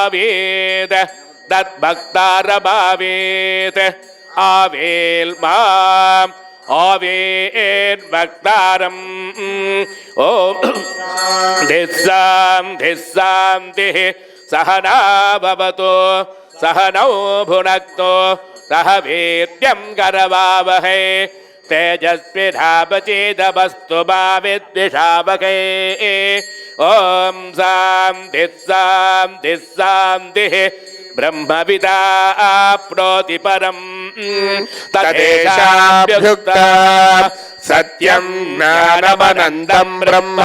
आवेद तद्भक्तारभावेत आवेल माम आवेद भक्तारम ओम धिस्साम धिस्साम दिह सहना भवतो सहनौ भुनक्तो सह वीर्यं करवावहै तेजस्विनावचेतमस्तु मा विद्विषावहै ओम शान्तिः ब्रह्मविदा आप्नोति परं तदेशाभ्युक्ता सत्यं ज्ञानमनन्तं ब्रह्म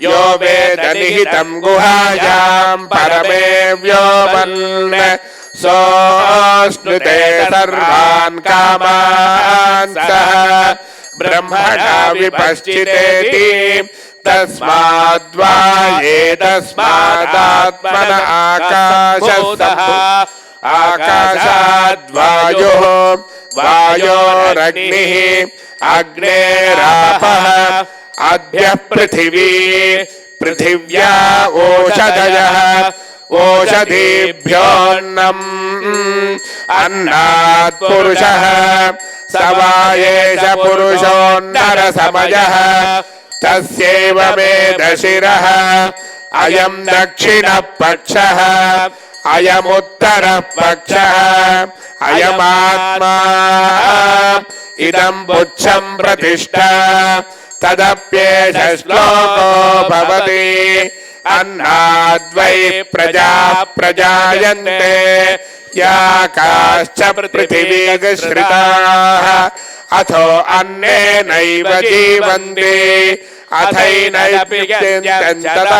यो वेद निहितं गुहायां परमे व्योमन् सोऽश्नुते सर्वान् कामान् सः ब्रह्मणा विपश्चितेति तस्माद्वा एतस्मादात्मन आकाशः आकाशाद्वायुः वायोरग्निः अग्नेरापः अद्य पृथिवी पृथिव्या ओषधयः ओषधीभ्योऽन्नम् अन्नात् पुरुषः स वा एष पुरुषोऽन्नरसमयः तस्यैव मेधशिरः अयं दक्षिणः पक्षः अयमुत्तरः पक्षः अयमात्मा इदं पुच्छं प्रतिष्ठा तदप्येष श्लोको भवति अन्नाद्वै प्रजा प्रजायन्ते या काश्च पृथिवीगश्रिताः अथो अन्नेनैव जीवन्ति अथैनैप्यन्ततः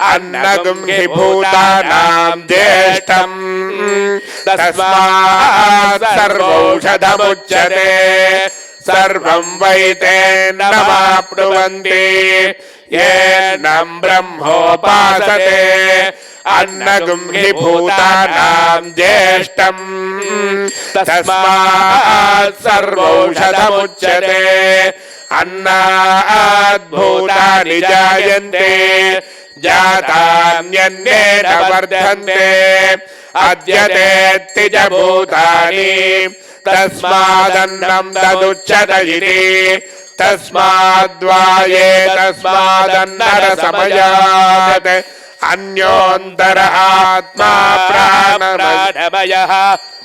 अन्नगुं हि भूतानां ज्येष्ठम् तस्मात् सर्वौषधमुच्यते सर्वं वै तेनमाप्नुवन्ति येनं ब्रह्मोपासते अन्नगुं हि भूतानां ज्येष्ठम् तस्मात् सर्वौषधमुच्यते अन्नात् भूतानि जायन्ते जातान्यन्नेन वर्धन्ते अद्यतेत्ति च भूतानि तस्मादन्नं तदुच्यत इति तस्माद्वा एतस्मादन्नरसमयात् अन्योऽन्तर आत्मा प्राणमयः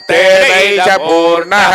तेनैष पूर्णः